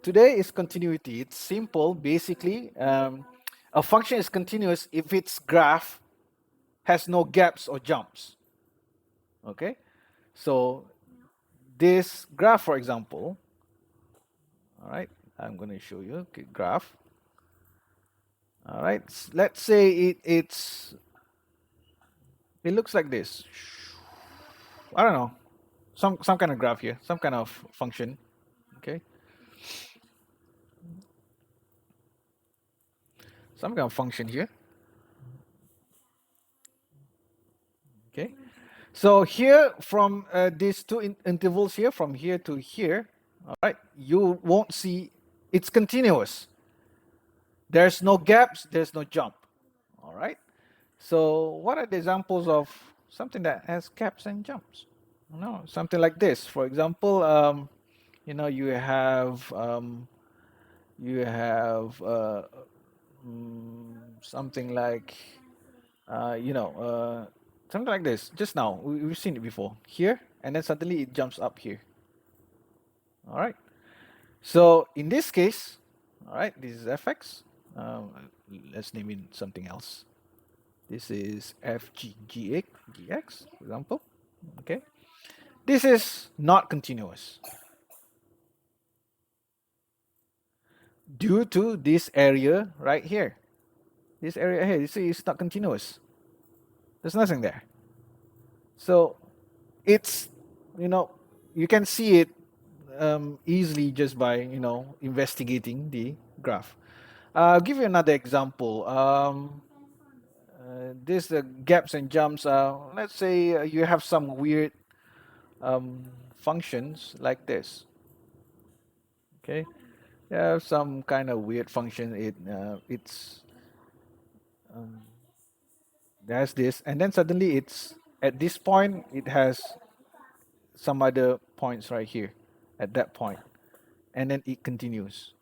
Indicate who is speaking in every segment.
Speaker 1: today is continuity. It's simple. Basically, a function is continuous if its graph has no gaps or jumps. Okay, so this graph, for example, all right, I'm going to show you. Okay, graph. All right, let's say it looks like this. I don't know, some kind of graph here, some kind of function. Okay, some kind of function here. Okay, so here from these two intervals here, from here to here, all right, you won't see it's continuous. There's no gaps, there's no jump. All right. So what are the examples of something that has gaps and jumps? No, something like this. For example, you have something like something like this. Just now, we've seen it before here, and then suddenly it jumps up here. All right. So in this case, all right, this is fx. Let's name it something else. This is gx, for example. Okay. This is not continuous due to this area right here. This area here, you see, it's not continuous. There's nothing there. So it's, you know, you can see it easily just by, investigating the graph. I'll give you another example. This gaps and jumps. Let's say you have some weird functions like this. Okay, you have some kind of weird function. It's there's this, and then suddenly it's at this point. It has some other points right here, at that point, and then it continues.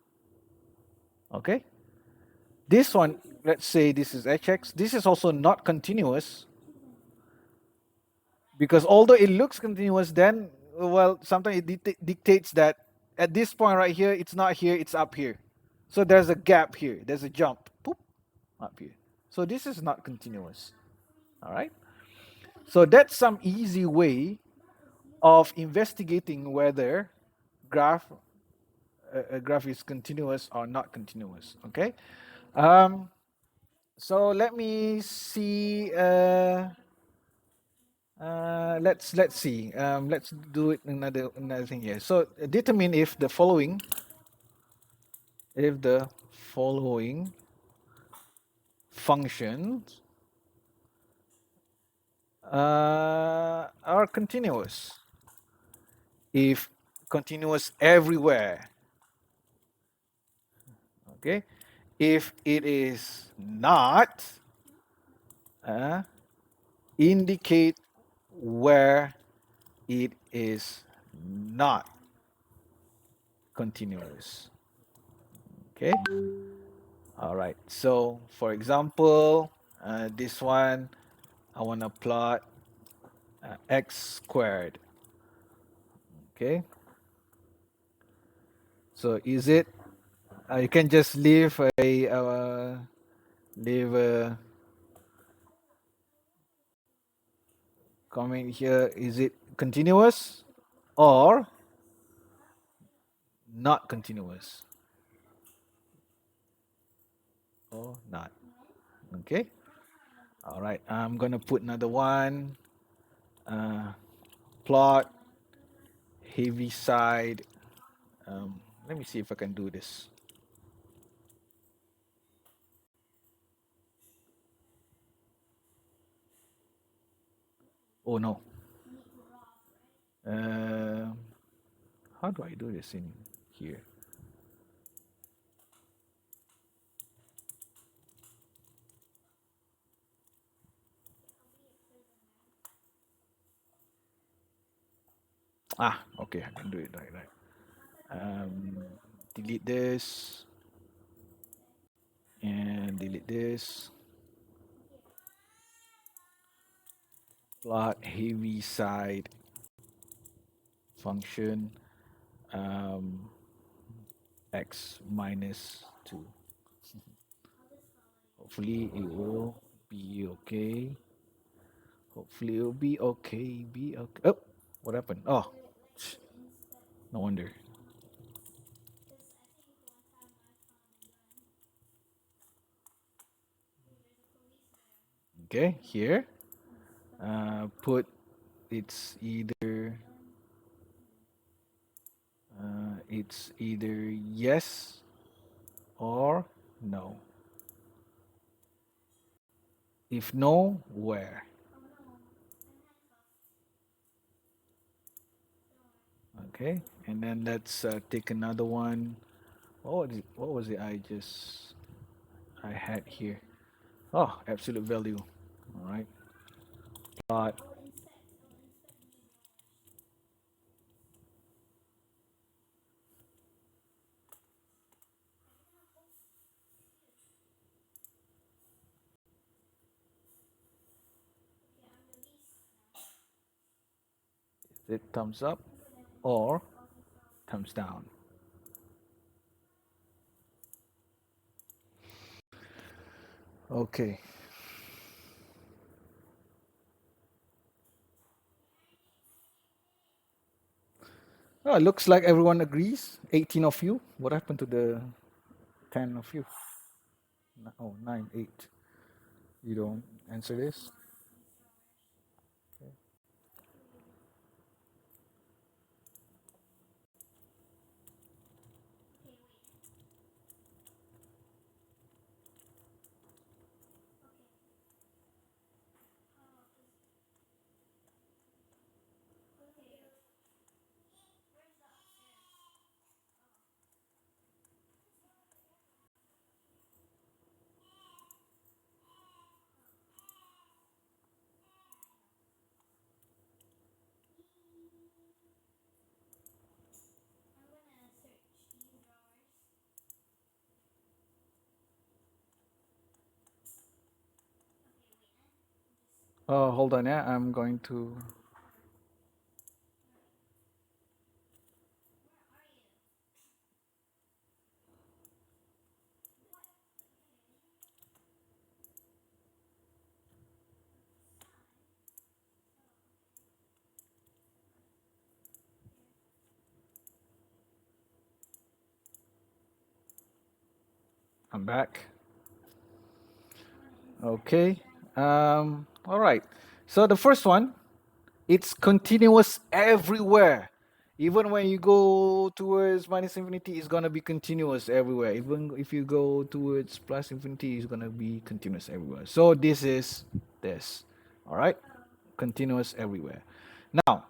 Speaker 1: Okay, this one. Let's say this is hx. This is also not continuous because although it looks continuous, then well, sometimes it dictates that at this point right here, it's not here, it's up here. So there's a gap here, there's a jump, poop, up here. So this is not continuous. All right. So that's some easy way of investigating whether graph a graph is continuous or not continuous. Okay. Um, so let me see. Let's see. Let's do it another thing here. So determine if the following functions are continuous. If continuous everywhere, okay. If it is not, indicate where it is not continuous. Okay. All right. So for example, this one, I want to plot x squared. Okay. So is it? You can just leave a comment here. Is it continuous or not continuous? Or not? Okay. All right. I'm gonna put another one. Plot heavy side. Let me see if I can do this. Oh no. How do I do this in here? Okay, I can do it right. Delete this and delete this. Plot heavy side function x minus 2. Hopefully it will be okay. Hopefully it will be okay. Be okay. Oh, what happened? Oh, no wonder. Okay, here. Put it's either yes or no. If no, where? Okay, and then let's take another one. What was it? I had here. Oh, absolute value. All right. But is it thumbs up or thumbs down? Okay. Oh, it looks like everyone agrees. 18 of you. What happened to the 10 of you? Oh, 9, 8. You don't answer this? Oh, hold on. Yeah, I'm going to. I'm back. Okay. All right. So the first one, it's continuous everywhere. Even when you go towards minus infinity, it's gonna be continuous everywhere. Even if you go towards plus infinity, it's gonna be continuous everywhere. So this is this. All right. Continuous everywhere. Now,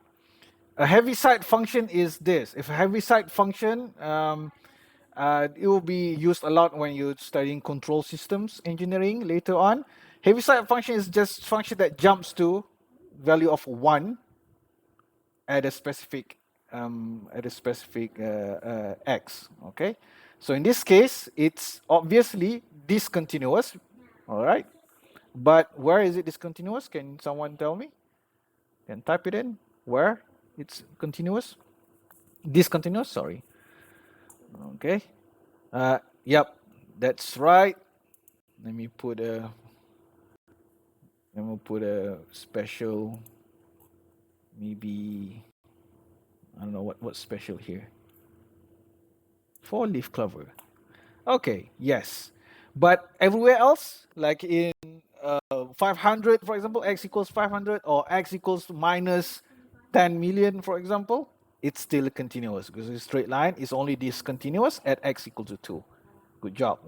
Speaker 1: a heaviside function is this. If a heaviside function, it will be used a lot when you're studying control systems engineering later on. Heaviside function is just function that jumps to value of 1 at a specific x. Okay, so in this case, it's obviously discontinuous. All right, but where is it discontinuous? Can someone tell me? Can type it in. Where it's continuous? Discontinuous. Sorry. Okay. Yep, that's right. Let me put a special, maybe I don't know what's special here. 4-leaf clover. Okay, yes. But everywhere else, like in 500, for example, x equals 500 or x equals minus 10 million, for example, it's still continuous because it's straight line is only discontinuous at x equals to 2. Good job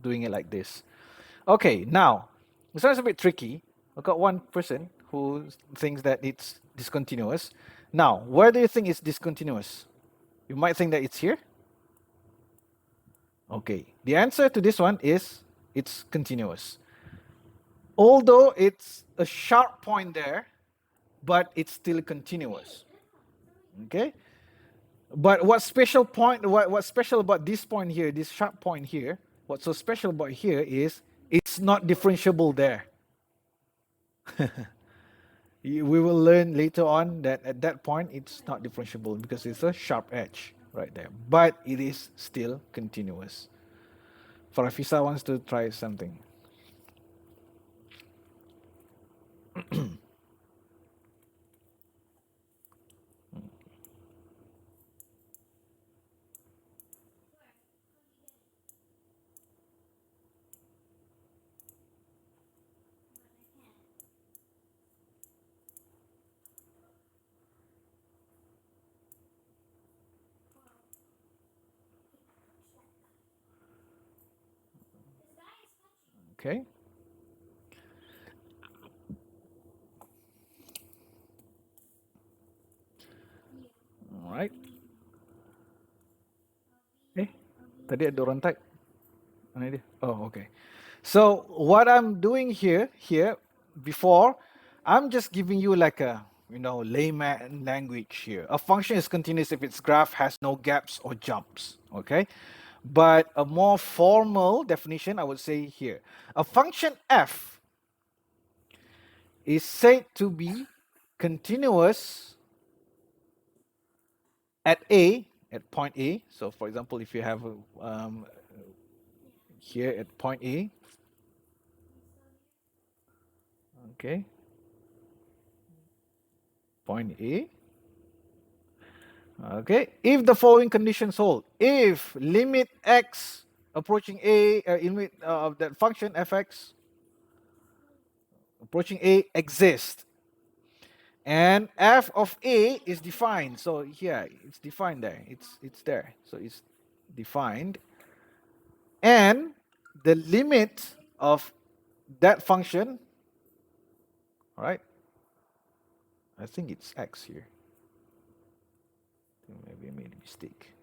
Speaker 1: doing it like this. Okay, now, this one's a bit tricky. I've got one person who thinks that it's discontinuous. Now, where do you think it's discontinuous? You might think that it's here. Okay, the answer to this one is it's continuous. Although it's a sharp point there, but it's still continuous. Okay? But what's special about this point here, this sharp point here, what's so special about here is it's not differentiable there. We will learn later on that at that point it's not differentiable because it's a sharp edge. right there. But it is still continuous. Farafisa wants to try something. Okay. All right. Eh, tadi ada orang type. Mana dia? Oh, okay. So what I'm doing here, before, I'm just giving you like a, layman language here. A function is continuous if its graph has no gaps or jumps. Okay. But a more formal definition, I would say here, a function f is said to be continuous at A, at point A. So for example, if you have here at point A, okay, point A, okay, if the following conditions hold, if limit x approaching A, limit of that function fx approaching A exists, and f of A is defined. So here it's defined there. It's there. So it's defined, and the limit of that function, right? I think it's x here. Maybe I made a mistake.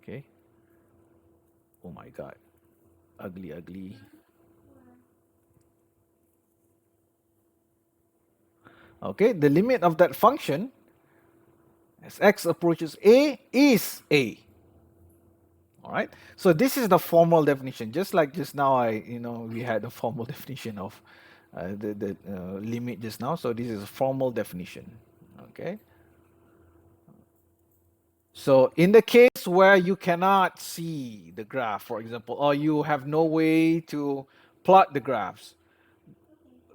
Speaker 1: Okay. Oh my god. Ugly, ugly. Okay, the limit of that function as x approaches A is A. All right. So this is the formal definition. Just like just now, we had a formal definition of the limit just now. So this is a formal definition. Okay. So in the case where you cannot see the graph, for example, or you have no way to plot the graphs,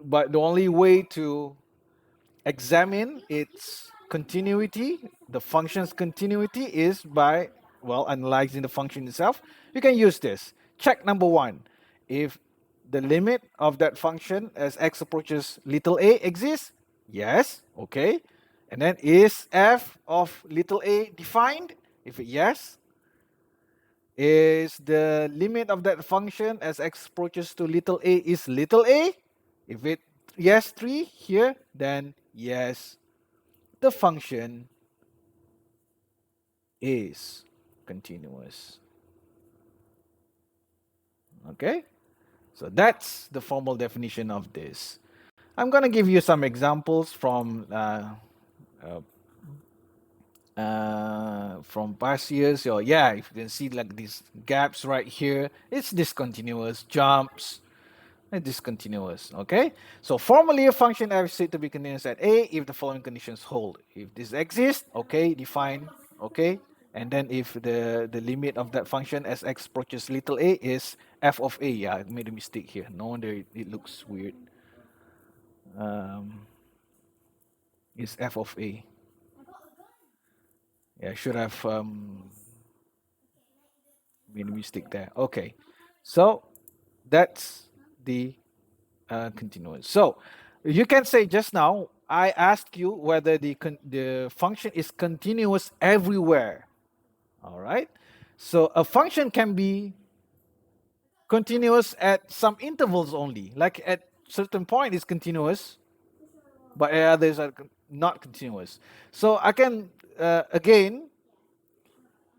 Speaker 1: but the only way to examine its continuity, the function's continuity, is by, well, analyzing the function itself. You can use this. Check number one. If the limit of that function as x approaches little a exists, yes, okay. And then is f of little a defined? If yes, is the limit of that function as x approaches to little a is little a? If it yes 3 here, then yes, the function is continuous. Okay? So that's the formal definition of this. I'm going to give you some examples from past years. So yeah, if you can see like these gaps right here, it's discontinuous, jumps, and discontinuous. Okay, so formally a function f is said to be continuous at A if the following conditions hold. If this exists, okay, define, okay, and then if the limit of that function as x approaches little a is f of a. Yeah, I made a mistake here. No wonder it looks weird. Is f of a. Yeah, I should have made a mistake there. Okay, so that's the continuous. So you can say just now, I asked you whether the function is continuous everywhere. All right. So a function can be continuous at some intervals only. Like at certain point it's continuous, but at others are not continuous. So I can again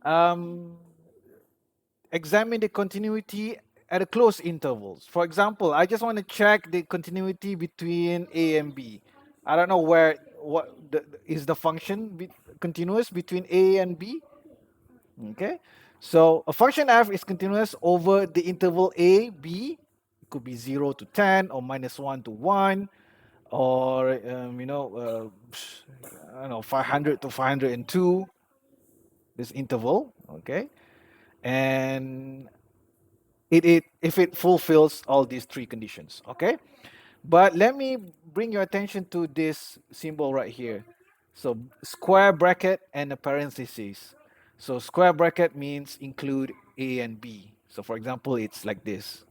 Speaker 1: um, examine the continuity at a close intervals. For example, I just want to check the continuity between A and B. I don't know is the function continuous between A and B. Okay, so a function f is continuous over the interval A B. It could be 0 to 10 or -1 to 1. or I don't know, 500 to 502, this interval, okay, and it if it fulfills all these three conditions, okay. But let me bring your attention to this symbol right here. So square bracket and a parenthesis. So square bracket means include a and b. So for example, it's like this: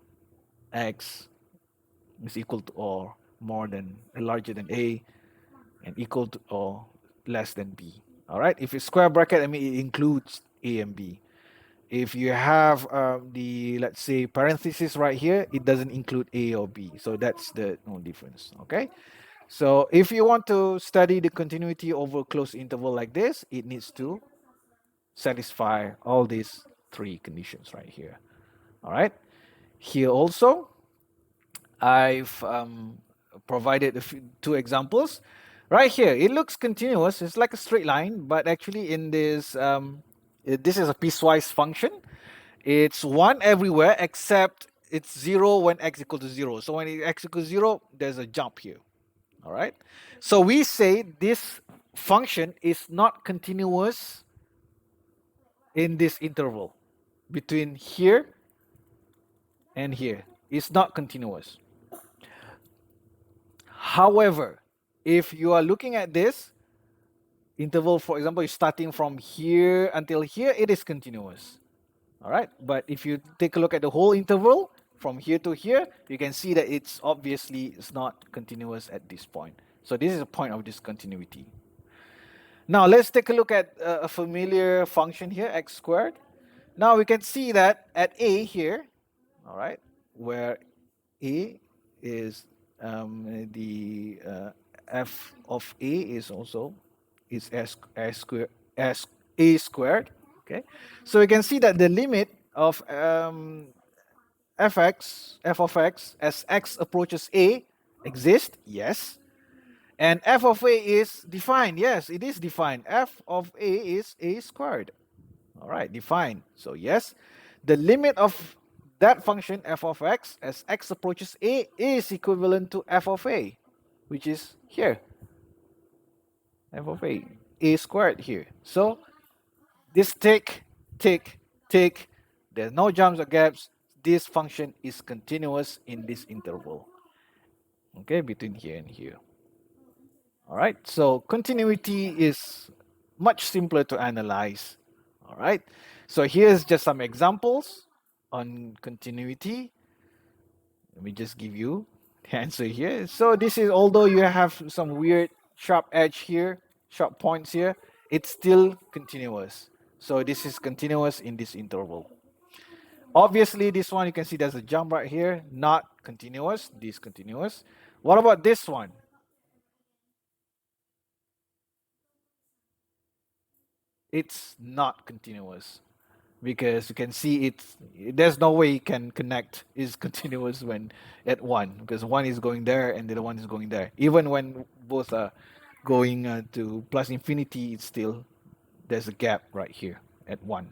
Speaker 1: x is equal to or more than larger than a, and equal to or less than b. All right. If it's square bracket, I mean it includes a and b. If you have the, let's say, parenthesis right here, it doesn't include a or b. So that's the no difference. Okay. So if you want to study the continuity over a closed interval like this, it needs to satisfy all these three conditions right here. All right. Here also, I've provided two examples. Right here, it looks continuous. It's like a straight line, but actually in this, this is a piecewise function. It's one everywhere except it's zero when x equal to zero. So when x equals zero, there's a jump here. All right. So we say this function is not continuous in this interval between here and here. It's not continuous. However, if you are looking at this interval, for example, you're starting from here until here, it is continuous. All right. But if you take a look at the whole interval from here to here, you can see that it's obviously it's not continuous at this point. So this is a point of discontinuity. Now let's take a look at a familiar function here, x squared. Now we can see that at a here, all right, where a is the f of a is also is s squared, s a squared. Okay, so we can see that the limit of f of x as x approaches a exists. Yes. And f of a is defined. Yes, it is defined. F of a is a squared. All right, defined. So yes, the limit of that function f of x as x approaches a is equivalent to f of a, which is here, f of a squared here. So this tick, there's no jumps or gaps. This function is continuous in this interval, okay, between here and here. All right, so continuity is much simpler to analyze. All right, so here's just some examples on continuity. Let me just give you the answer here. So this is, although you have some weird sharp edge here, sharp points here, it's still continuous. So this is continuous in this interval. Obviously, this one you can see there's a jump right here, not continuous, discontinuous. What about this one? It's not continuous because you can see it's there's no way you can connect is continuous when at one, because one is going there and the other one is going there. Even when both are going to plus infinity, it's still there's a gap right here at one.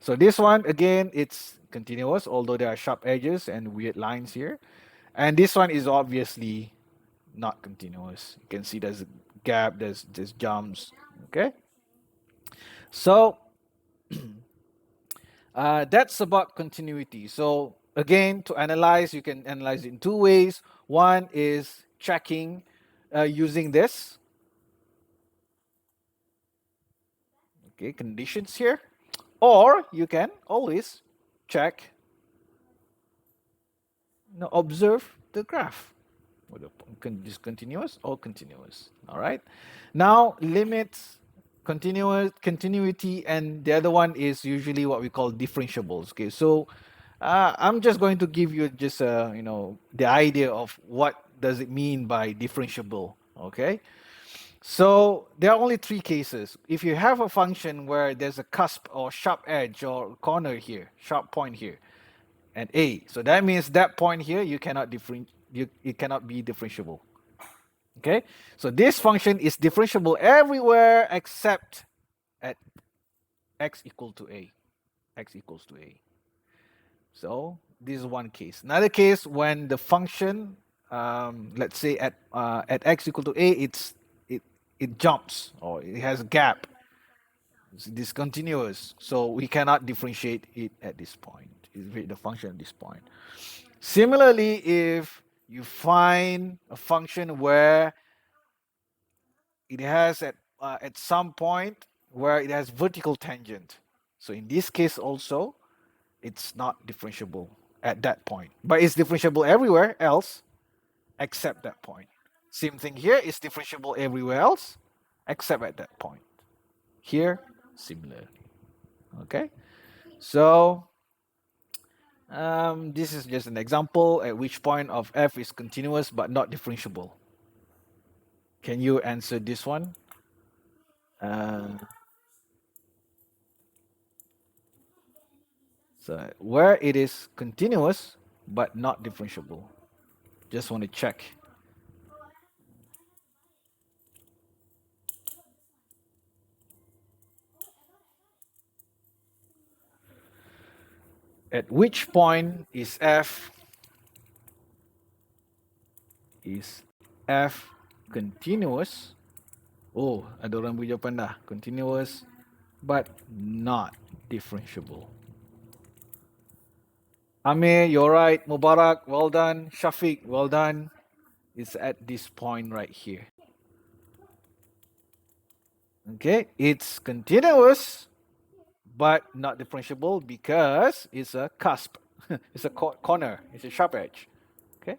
Speaker 1: So this one again, it's continuous, although there are sharp edges and weird lines here. And this one is obviously not continuous. You can see there's a gap, there's jumps. Okay, so that's about continuity. So again, to analyze, you can analyze it in two ways. One is checking using this, okay, conditions here, or you can always check, observe the graph, whether discontinuous or continuous. All right. Now limits, continuity, and the other one is usually what we call differentiables. Okay, so I'm just going to give you just the idea of what does it mean by differentiable. Okay, so there are only three cases. If you have a function where there's a cusp or sharp edge or corner here, sharp point here, and a, so that means that point here you cannot it cannot be differentiable. Okay, so this function is differentiable everywhere except at x equal to a, x equals to a. So this is one case. Another case when the function let's say at x equal to a, it jumps or it has a gap. It's discontinuous, so we cannot differentiate it at this point. It's the function at this point. Similarly, if you find a function where it has at some point where it has vertical tangent, so in this case also, it's not differentiable at that point, but it's differentiable everywhere else except that point. Same thing here is differentiable everywhere else except at that point. Here, similarly. Okay, so this is just an example at which point of f is continuous but not differentiable. Can you answer this one? Uh, so where it is continuous but not differentiable. Just want to check. At which point is f continuous? Oh, ada orang beri jawapan dah. Continuous but not differentiable. Amir, you're right. Mubarak, well done. Shafiq, well done. It's at this point right here. Okay, it's continuous but not differentiable because it's a cusp. It's a corner. It's a sharp edge. Okay.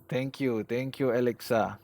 Speaker 1: Thank you, Alexa.